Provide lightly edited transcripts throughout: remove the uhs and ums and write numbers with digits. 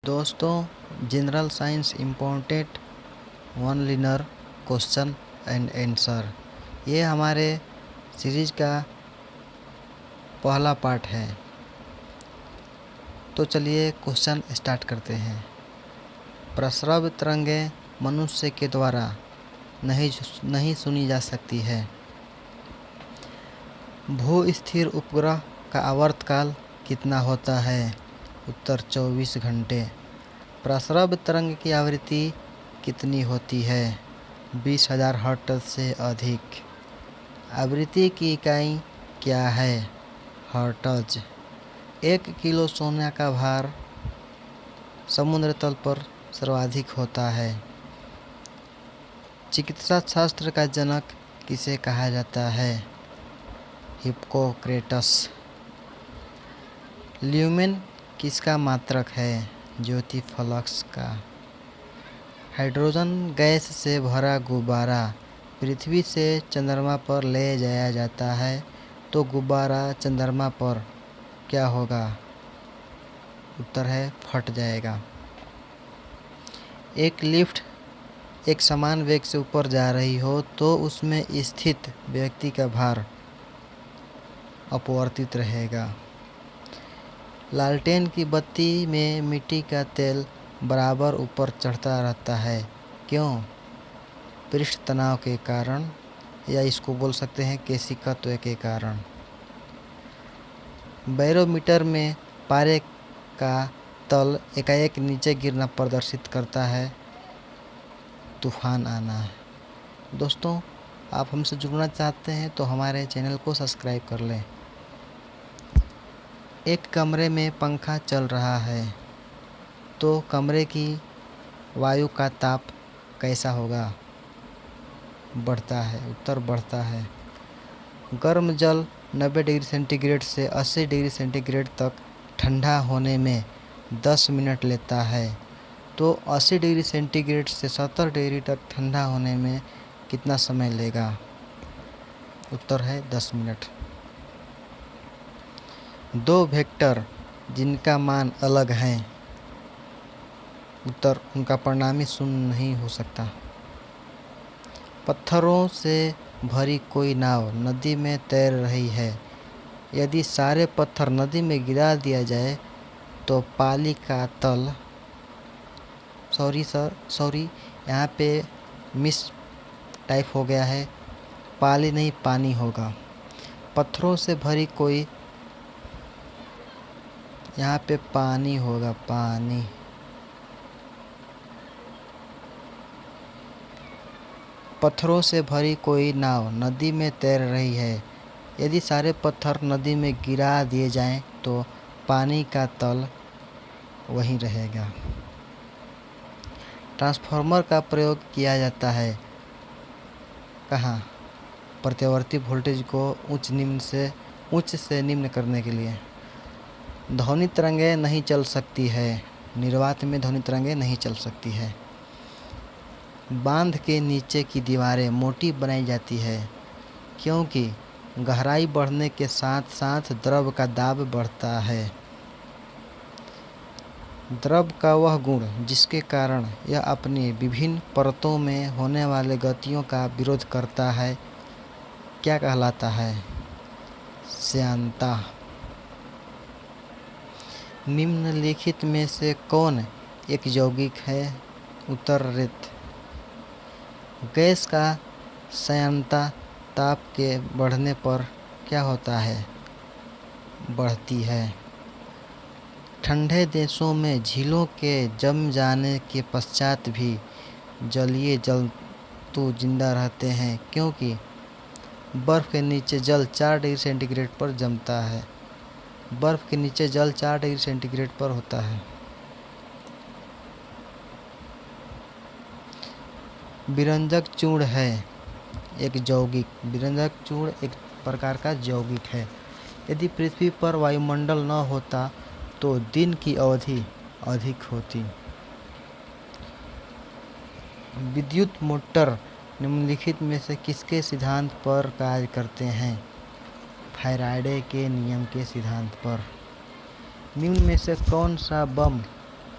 दोस्तों, general science important one linear question and answer ये हमारे सीरीज का पहला पार्ट है। तो चलिए क्वेश्चन स्टार्ट करते हैं। प्रस्रव तरंगें मनुष्य के द्वारा नहीं सुनी जा सकती है। भू स्थिर उपग्रह का आवर्तकाल कितना होता है? उत्तर 24 घंटे। प्रस्रव तरंग की आवृत्ति कितनी होती है? 20,000 हर्ट्ज से अधिक। आवृत्ति की इकाई क्या है? हर्ट्ज। 1 किलो सोना का भार समुद्र तल पर सर्वाधिक होता है। चिकित्सा शास्त्र का जनक किसे कहा जाता है? हिप्पोक्रेटस। ल्यूमेन किसका मात्रक है? ज्योतिफ्लक्स का। हाइड्रोजन गैस से भरा गुब्बारा पृथ्वी से चंद्रमा पर ले जाया जाता है तो गुब्बारा चंद्रमा पर क्या होगा? उत्तर है फट जाएगा। एक लिफ्ट एक समान वेग से ऊपर जा रही हो तो उसमें स्थित व्यक्ति का भार अपवर्तित रहेगा। लालटेन की बत्ती में मिट्टी का तेल बराबर ऊपर चढ़ता रहता है, क्यों? पृष्ठ तनाव के कारण, या इसको बोल सकते हैं केशिकत्व के कारण। बैरोमीटर में पारे का तल एकाएक नीचे गिरना प्रदर्शित करता है तूफान आना। दोस्तों, आप हमसे जुड़ना चाहते हैं तो हमारे चैनल को सब्सक्राइब कर लें। एक कमरे में पंखा चल रहा है तो कमरे की वायु का ताप कैसा होगा? बढ़ता है। उत्तर बढ़ता है। गर्म जल 90 डिग्री सेंटीग्रेड से 80 डिग्री सेंटीग्रेड तक ठंडा होने में 10 मिनट लेता है तो 80 डिग्री सेंटीग्रेड से 70 डिग्री तक ठंडा होने में कितना समय लेगा? उत्तर है 10 मिनट। दो वेक्टर जिनका मान अलग है, उत्तर उनका परिणामी शून्य नहीं हो सकता। पत्थरों से भरी कोई नाव नदी में तैर रही है। यदि सारे पत्थर नदी में गिरा दिया जाए तो पाली का तल यहाँ पे मिस टाइप हो गया है, पाली नहीं पानी होगा। पत्थरों से भरी कोई, यहाँ पे पानी होगा, पानी। पत्थरों से भरी कोई नाव नदी में तैर रही है। यदि सारे पत्थर नदी में गिरा दिए जाएं तो पानी का तल वहीं रहेगा। ट्रांसफार्मर का प्रयोग किया जाता है कहाँ? प्रत्यावर्ती वोल्टेज को उच्च से निम्न करने के लिए। ध्वनि तरंगें नहीं चल सकती है। निर्वात में ध्वनि तरंगें नहीं चल सकती है। बांध के नीचे की दीवारें मोटी बनाई जाती है क्योंकि गहराई बढ़ने के साथ साथ द्रव का दाब बढ़ता है। द्रव का वह गुण जिसके कारण यह अपनी विभिन्न परतों में होने वाले गतियों का विरोध करता है क्या कहलाता है? श्यानता। निम्नलिखित में से कौन एक यौगिक है? उत्तर रेत। गैस का श्यानता ताप के बढ़ने पर क्या होता है? बढ़ती है। ठंडे देशों में झीलों के जम जाने के पश्चात भी जलीय जंतु जिंदा रहते हैं क्योंकि बर्फ़ के नीचे जल 4 डिग्री सेंटीग्रेड पर जमता है। बर्फ़ के नीचे जल 4 डिग्री सेंटीग्रेड पर होता है। विरंजक चूर्ण है एक यौगिक। विरंजक चूर्ण एक प्रकार का यौगिक है। यदि पृथ्वी पर वायुमंडल न होता तो दिन की अवधि अधिक होती। विद्युत मोटर निम्नलिखित में से किसके सिद्धांत पर कार्य करते हैं? फैराडे के नियम के सिद्धांत पर। निम्न में से कौन सा बम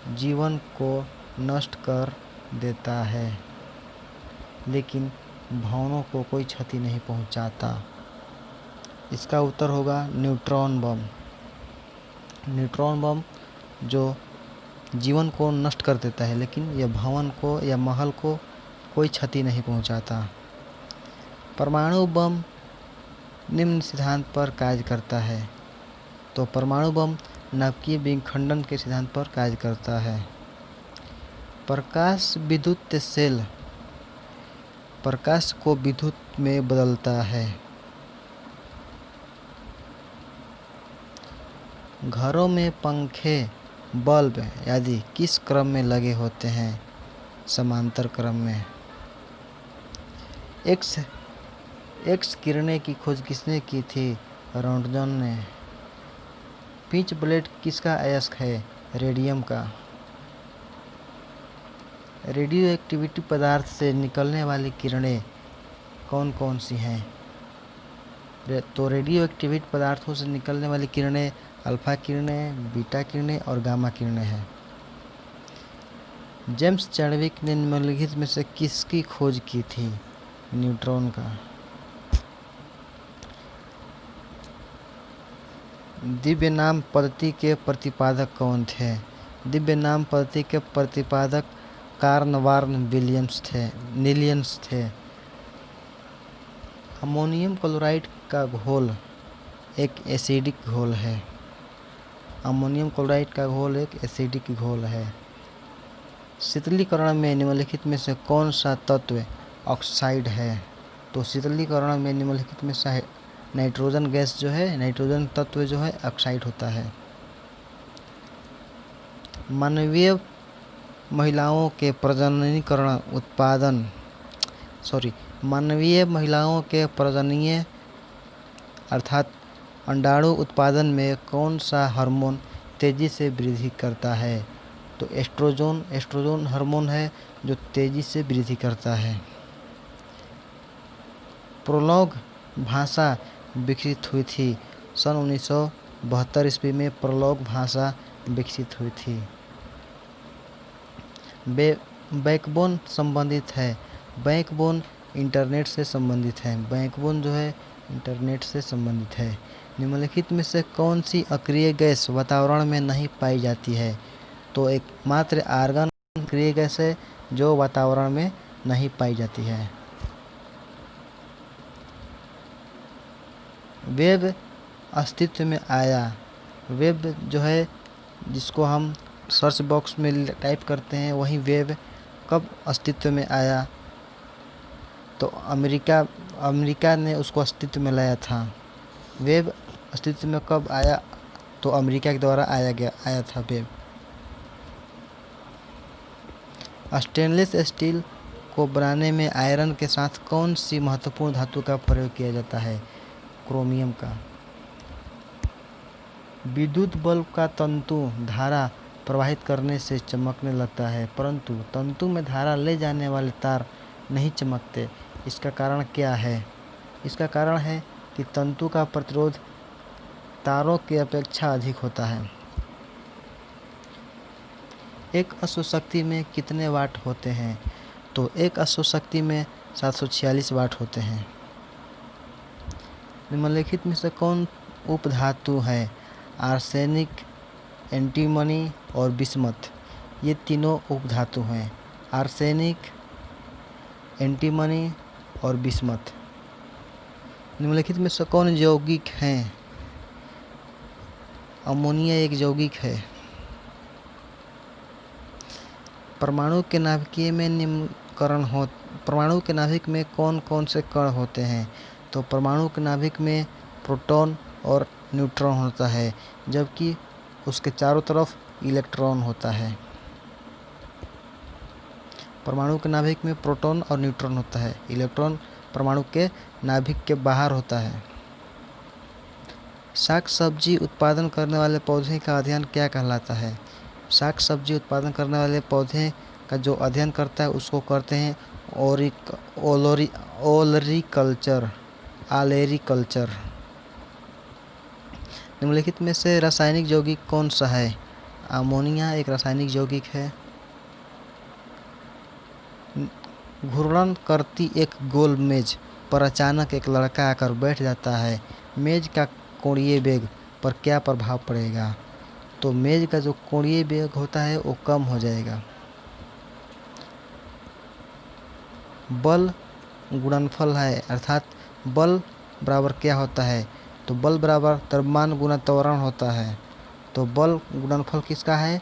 जीवन को नष्ट कर देता है, लेकिन भावनाओं को कोई क्षति नहीं पहुंचाता। इसका उत्तर होगा न्यूट्रॉन बम। न्यूट्रॉन बम जो जीवन को नष्ट कर देता है, लेकिन यह भवन को या महल को कोई क्षति नहीं पहुंचाता। परमाणु बम निम्न सिद्धांत पर कार्य करता है। तो परमाणु बम नाभिकीय विखंडन के सिद्धांत पर कार्य करता है। प्रकाश विद्युत सेल प्रकाश को विद्युत में बदलता है। घरों में पंखे, बल्ब आदि किस क्रम में लगे होते हैं? समांतर क्रम में। एक्स किरणें की खोज किसने की थी? रोंटगन ने। पिंच ब्लेड किसका अयस्क है? रेडियम का। रेडियो एक्टिविटी पदार्थ से निकलने वाली किरणें कौन कौन सी हैं? तो रेडियो एक्टिविटी पदार्थों से निकलने वाली किरणें अल्फा किरणें, बीटा किरणें और गामा किरणें हैं। जेम्स चैडविक ने निम्नलिखित में से किसकी खोज की थी? न्यूट्रॉन का। दिव्य नाम पद्धति के प्रतिपादक कौन थे? दिव्य नाम पद्धति के प्रतिपादक कार्ल वार्न नीलियंस थे। अमोनियम क्लोराइड का घोल एक एसिडिक घोल है। अमोनियम क्लोराइड का घोल एक एसिडिक घोल है। शीतलीकरण में निम्नलिखित में से कौन सा तत्व ऑक्साइड है? तो शीतलीकरण में निम्नलिखित में से नाइट्रोजन गैस जो है, नाइट्रोजन तत्व जो है ऑक्साइड होता है। मानवीय महिलाओं के प्रजननीय अर्थात अंडाणु उत्पादन में कौन सा हार्मोन तेजी से वृद्धि करता है? तो एस्ट्रोजन हार्मोन है जो तेजी से वृद्धि करता है। प्रोलॉग भाषा विकसित हुई थी। सन 1972 ईस्वी में प्रोलॉग भाषा विकसित हुई थी। बैकबोन संबंधित है। बैकबोन इंटरनेट से संबंधित है। बैकबोन जो है इंटरनेट से संबंधित है। निम्नलिखित में से कौन सी अक्रिय गैस वातावरण में नहीं पाई जाती है? तो एकमात्र आर्गन अक्रिय गैस है जो वातावरण में नहीं पाई जाती है। वेब अस्तित्व में आया। वेब जो है जिसको हम सर्च बॉक्स में टाइप करते हैं, वही वेब कब अस्तित्व में आया? तो अमेरिका ने उसको अस्तित्व में लाया था। वेब अस्तित्व में कब आया? तो अमेरिका के द्वारा आया था वेब। स्टेनलेस स्टील को बनाने में आयरन के साथ कौन सी महत्वपूर्ण धातु का प्रयोग किया जाता है? क्रोमियम का। विद्युत बल्ब का तंतु धारा प्रवाहित करने से चमकने लगता है, परंतु तंतु में धारा ले जाने वाले तार नहीं चमकते। इसका कारण क्या है? इसका कारण है कि तंतु का प्रतिरोध तारों की अपेक्षा अधिक होता है। एक अश्वशक्ति में कितने वाट होते हैं? तो एक अश्वशक्ति में 746 वाट होते हैं। निम्नलिखित में से कौन उपधातु है? आर्सेनिक, एंटीमनी और बिस्मथ, ये तीनों उपधातु हैं। आर्सेनिक, एंटीमनी और बिस्मथ। निम्नलिखित में से कौन यौगिक हैं? अमोनिया एक यौगिक है। परमाणु के नाभिक में कौन कौन से कण होते हैं? तो परमाणु के नाभिक में प्रोटॉन और न्यूट्रॉन होता है, जबकि उसके चारों तरफ इलेक्ट्रॉन होता है। परमाणु के नाभिक में प्रोटॉन और न्यूट्रॉन होता है। इलेक्ट्रॉन परमाणु के नाभिक के बाहर होता है। साग सब्जी उत्पादन करने वाले पौधे का अध्ययन क्या कहलाता है? साग सब्जी उत्पादन करने वाले पौधे का जो अध्ययन करता है उसको करते हैं ओलेरीकल्चर। निम्नलिखित में से रासायनिक यौगिक कौन सा है? अमोनिया एक रासायनिक यौगिक है। घूर्णन करती एक गोल मेज पर अचानक एक लड़का आकर बैठ जाता है। मेज का कोणीय वेग पर क्या प्रभाव पड़ेगा? तो मेज का जो कोणीय वेग होता है वो कम हो जाएगा। बल गुणनफल है, अर्थात बल बराबर क्या होता है? तो बल बराबर द्रव्यमान गुना त्वरण होता है। तो बल गुणनफल किसका है?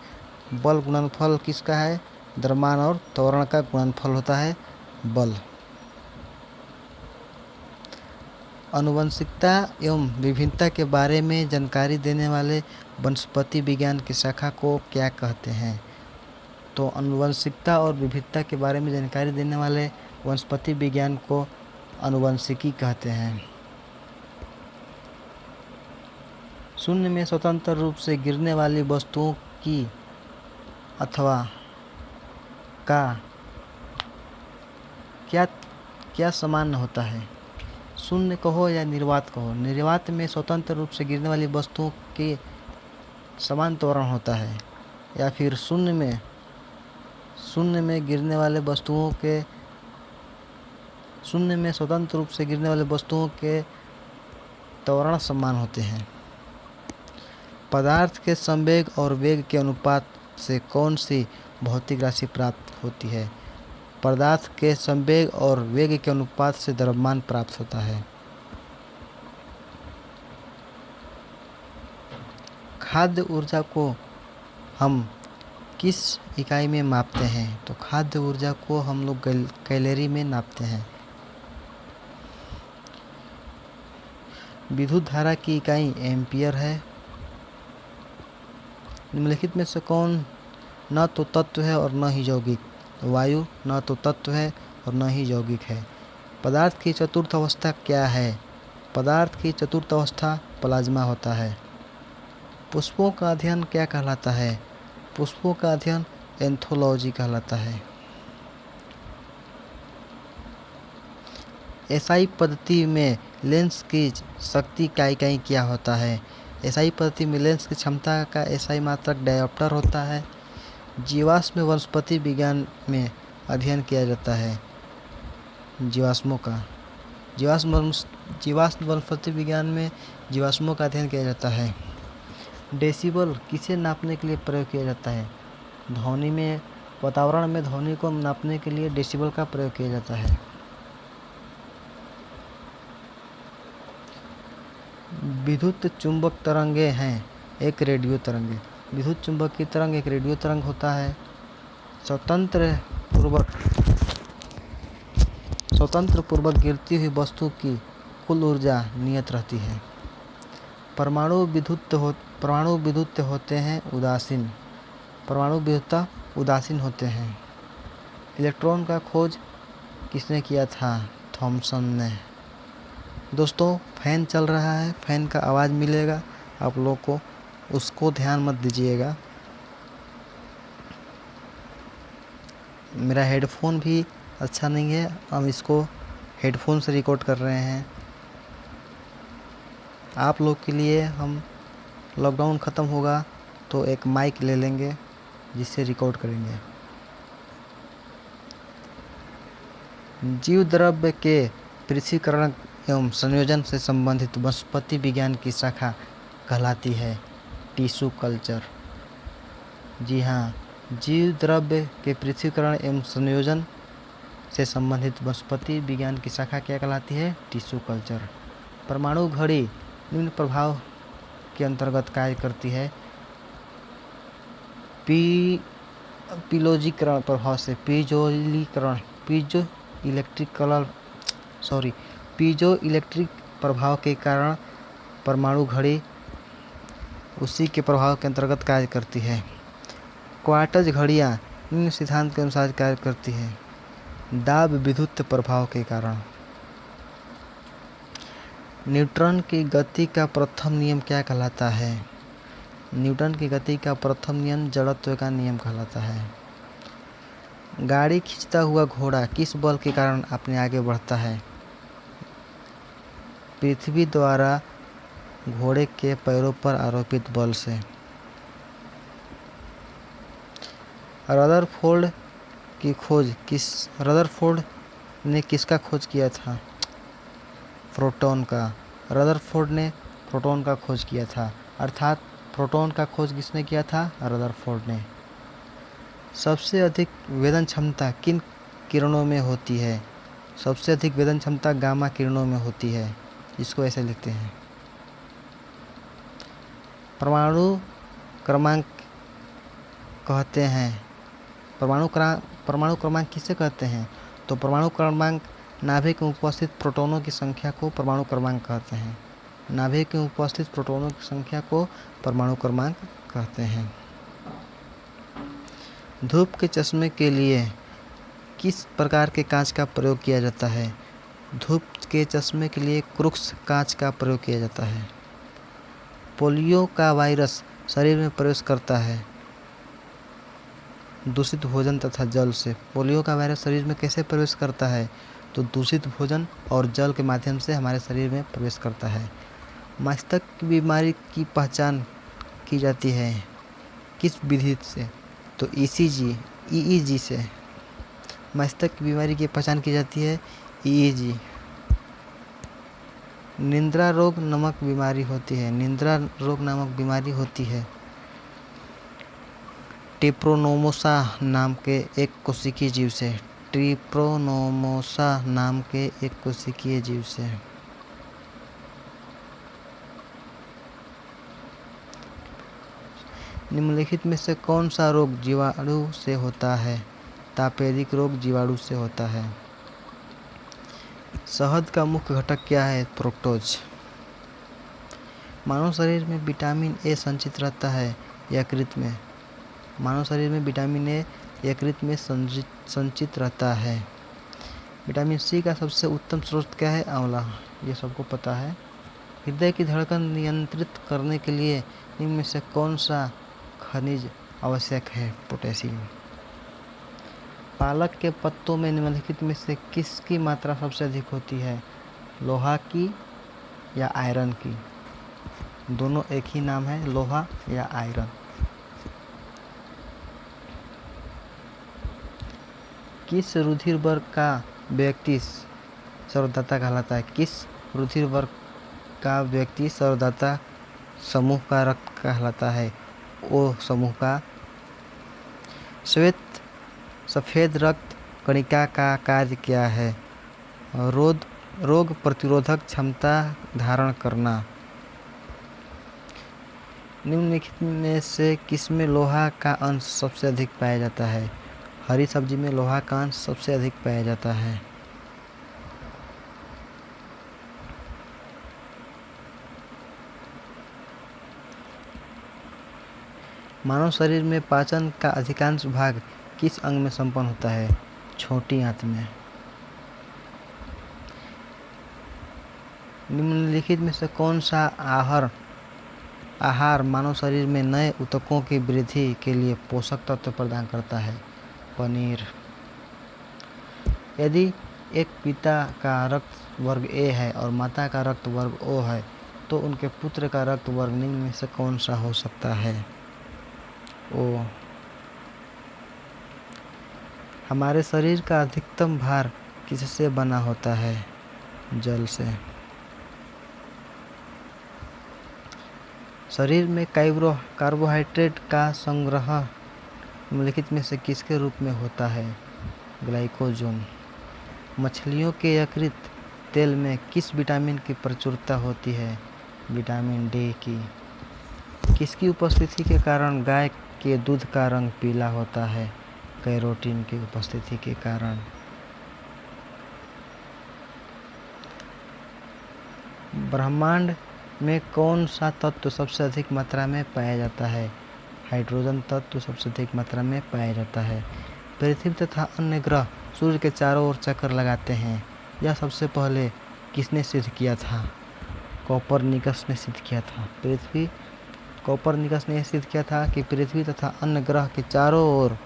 बल गुणनफल किसका है? द्रव्यमान और त्वरण का गुणनफल होता है बल। आनुवंशिकता एवं विभिन्नता के बारे में जानकारी देने वाले वनस्पति विज्ञान की शाखा को क्या कहते हैं? तो आनुवंशिकता और विविधता के बारे में जानकारी देने वाले वनस्पति विज्ञान को आनुवंशिकी कहते हैं। शून्य में स्वतंत्र रूप से गिरने वाली वस्तुओं की अथवा का क्या सामान्य होता है? शून्य कहो या निर्वात कहो, निर्वात में स्वतंत्र रूप से गिरने वाली वस्तुओं के समान त्वरण होता है, या फिर शून्य में गिरने वाले वस्तुओं के शून्य में स्वतंत्र रूप से गिरने वाले वस्तुओं के त्वरण समान होते हैं। पदार्थ के संवेग और वेग के अनुपात से कौन सी भौतिक राशि प्राप्त होती है? पदार्थ के संवेग और वेग के अनुपात से द्रव्यमान प्राप्त होता है। खाद्य ऊर्जा को हम किस इकाई में मापते हैं? तो खाद्य ऊर्जा को हम लोग कैलोरी में नापते हैं। विद्युत धारा की इकाई एम्पियर है। निम्नलिखित में से कौन न तो तत्व है और न ही यौगिक? वायु न तो तत्व है और न ही यौगिक है। पदार्थ की चतुर्थ अवस्था क्या है? पदार्थ की चतुर्थ अवस्था प्लाज्मा होता है। पुष्पों का अध्ययन क्या कहलाता है? पुष्पों का अध्ययन एंथोलॉजी कहलाता है। एसआई पद्धति में लेंस की शक्ति का इकाई क्या होता है? एसआई पद्धति में लेंस की क्षमता का एसआई मात्रक डायोप्टर होता है। जीवाश्म वनस्पति विज्ञान में अध्ययन किया जाता है जीवाश्मों का। जीवाश्म वनस्पति विज्ञान में जीवाश्मों का अध्ययन किया जाता है। डेसिबल किसे नापने के लिए प्रयोग किया जाता है? ध्वनि में, वातावरण में ध्वनि को नापने के लिए डेसिबल का प्रयोग किया जाता है। विद्युत चुंबक तरंगे हैं एक रेडियो तरंग। विद्युत चुंबक की तरंग एक रेडियो तरंग होता है। स्वतंत्र पूर्वक गिरती हुई वस्तु की कुल ऊर्जा नियत रहती है। परमाणु विद्युत होते हैं उदासीन। परमाणु विद्युतता उदासीन होते हैं। इलेक्ट्रॉन का खोज किसने किया था? थॉमसन ने। दोस्तों, फैन चल रहा है, फैन का आवाज़ मिलेगा आप लोग को, उसको ध्यान मत दीजिएगा। मेरा हेडफोन भी अच्छा नहीं है, हम इसको हेडफोन से रिकॉर्ड कर रहे हैं। आप लोग के लिए हम लॉकडाउन ख़त्म होगा तो एक माइक ले लेंगे जिससे रिकॉर्ड करेंगे। जीव द्रव्य के पृथक्करण एवं संयोजन से संबंधित वनस्पति विज्ञान की शाखा कहलाती है टिश्यू कल्चर। जी हाँ, जीव द्रव्य के पृथक्करण एवं संयोजन से संबंधित वनस्पति विज्ञान की शाखा क्या कहलाती है? Tissue culture. परमाणु घड़ी निम्न प्रभाव के अंतर्गत कार्य करती है। पिलोजीकरण प्रभाव से, पीजो इलेक्ट्रिक प्रभाव के कारण परमाणु घड़ी उसी के प्रभाव के अंतर्गत कार्य करती है। क्वार्ट्ज घड़ियाँ निम्न सिद्धांत के अनुसार कार्य करती है। दाब विद्युत प्रभाव के कारण। न्यूटन की गति का प्रथम नियम क्या कहलाता है? न्यूटन की गति का प्रथम नियम जड़त्व का नियम कहलाता है। गाड़ी खींचता हुआ घोड़ा किस बल के कारण अपने आगे बढ़ता है? पृथ्वी द्वारा घोड़े के पैरों पर आरोपित बल से। रदरफोर्ड की खोज रदरफोर्ड ने किसका खोज किया था? प्रोटॉन का। रदरफोर्ड ने प्रोटॉन का खोज किया था, अर्थात प्रोटॉन का खोज किसने किया था? रदरफोर्ड ने। सबसे अधिक वेदन क्षमता किन किरणों में होती है? सबसे अधिक वेदन क्षमता गामा किरणों में होती है। इसको ऐसे लिखते हैं। परमाणु क्रमांक कहते हैं। परमाणु क्रमांक किसे कहते हैं? तो परमाणु क्रमांक नाभिक में उपस्थित प्रोटॉनों की संख्या को परमाणु क्रमांक कहते हैं। नाभिक में उपस्थित प्रोटॉनों की संख्या को परमाणु क्रमांक कहते हैं। धूप के चश्मे के लिए किस प्रकार के कांच का प्रयोग किया जाता है? धूप के चश्मे के लिए क्रुक्स कांच का प्रयोग किया जाता है। पोलियो का वायरस शरीर में प्रवेश करता है दूषित भोजन तथा जल से। पोलियो का वायरस शरीर में कैसे प्रवेश करता है? तो दूषित भोजन और जल के माध्यम से हमारे शरीर में प्रवेश करता है। मस्तक की बीमारी की पहचान की जाती है किस विधि से? तो ईईजी से। मस्तक की बीमारी की पहचान की जाती है ईईजी। निद्रा रोग नामक बीमारी होती है ट्रिप्रोनोमोसा नाम के एक कोशिकीय जीव से। ट्रिप्रोनोमोसा नाम के एक कोशिकीय जीव से। निम्नलिखित में से कौन सा रोग जीवाणु से होता है? तापेदिक रोग जीवाणु से होता है। शहद का मुख्य घटक क्या है? फ्रुक्टोज। मानव शरीर में विटामिन ए संचित रहता है यकृत में। मानव शरीर में विटामिन ए यकृत में संचित रहता है। विटामिन सी का सबसे उत्तम स्रोत क्या है? आंवला। ये सबको पता है। हृदय की धड़कन नियंत्रित करने के लिए निम्न में से कौन सा खनिज आवश्यक है? पोटेशियम। पालक के पत्तों में निम्नलिखित में से किसकी मात्रा सबसे अधिक होती है? लोहा की या आयरन की? दोनों एक ही नाम है, लोहा या आयरन। किस रुधिर वर्ग का व्यक्ति सर्वदाता कहलाता है? किस रुधिर वर्ग का व्यक्ति सर्वदाता समूह का रक्त कहलाता है? ओ समूह का। सफेद रक्त कणिका का कार्य क्या है? रोग प्रतिरोधक क्षमता धारण करना। निम्नलिखित में से किसमें लोहा का अंश सबसे अधिक पाया जाता है? हरी सब्जी में लोहा का अंश सबसे अधिक पाया जाता है। मानव शरीर में पाचन का अधिकांश भाग किस अंग में संपन्न होता है? छोटी आंत में। निम्नलिखित में से कौन सा आहार मानव शरीर में नए ऊतकों की वृद्धि के लिए पोषक तत्व प्रदान करता है? पनीर। यदि एक पिता का रक्त वर्ग ए है और माता का रक्त वर्ग ओ है तो उनके पुत्र का रक्त वर्ग निम्न में से कौन सा हो सकता है? ओ। हमारे शरीर का अधिकतम भार किससे बना होता है? जल से। शरीर में कार्बोहाइड्रेट का संग्रह निम्नलिखित में से किसके रूप में होता है? ग्लाइकोजन। मछलियों के यकृत तेल में किस विटामिन की प्रचुरता होती है? विटामिन डी की। किसकी उपस्थिति के कारण गाय के दूध का रंग पीला होता है? कैरोटीन की उपस्थिति के कारण। ब्रह्मांड में कौन सा तत्व सबसे अधिक मात्रा में पाया जाता है? हाइड्रोजन तत्व सबसे अधिक मात्रा में पाया जाता है। पृथ्वी तथा अन्य ग्रह सूर्य के चारों ओर चक्कर लगाते हैं, यह सबसे पहले किसने सिद्ध किया था? कोपरनिकस ने सिद्ध किया था। कोपरनिकस ने सिद्ध किया था कि पृथ्वी तथा अन्य ग्रह के चारों ओर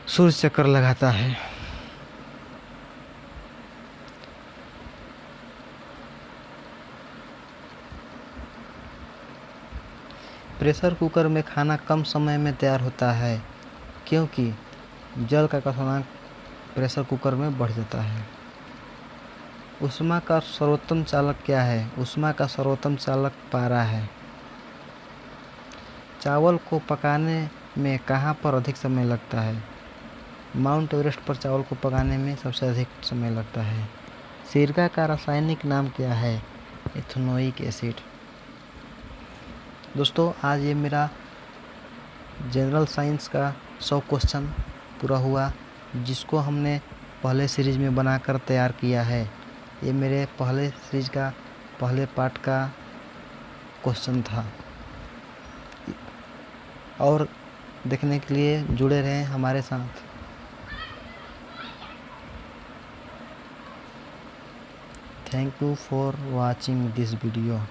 सूर्य चक्कर लगाता है। प्रेशर कुकर में खाना कम समय में तैयार होता है क्योंकि जल का क्वथनांक प्रेशर कुकर में बढ़ जाता है। ऊष्मा का सर्वोत्तम चालक क्या है? ऊष्मा का सर्वोत्तम चालक पारा है। चावल को पकाने में कहाँ पर अधिक समय लगता है? माउंट एवरेस्ट पर चावल को पकाने में सबसे अधिक समय लगता है। सिरका का रासायनिक नाम क्या है? Ethanoic acid. दोस्तों, आज ये मेरा जनरल साइंस का 100 क्वेश्चन पूरा हुआ, जिसको हमने पहले सीरीज में बनाकर तैयार किया है। ये मेरे पहले सीरीज का पहले पार्ट का क्वेश्चन था। और देखने के लिए जुड़े रहें हमारे साथ। Thank you for watching this video.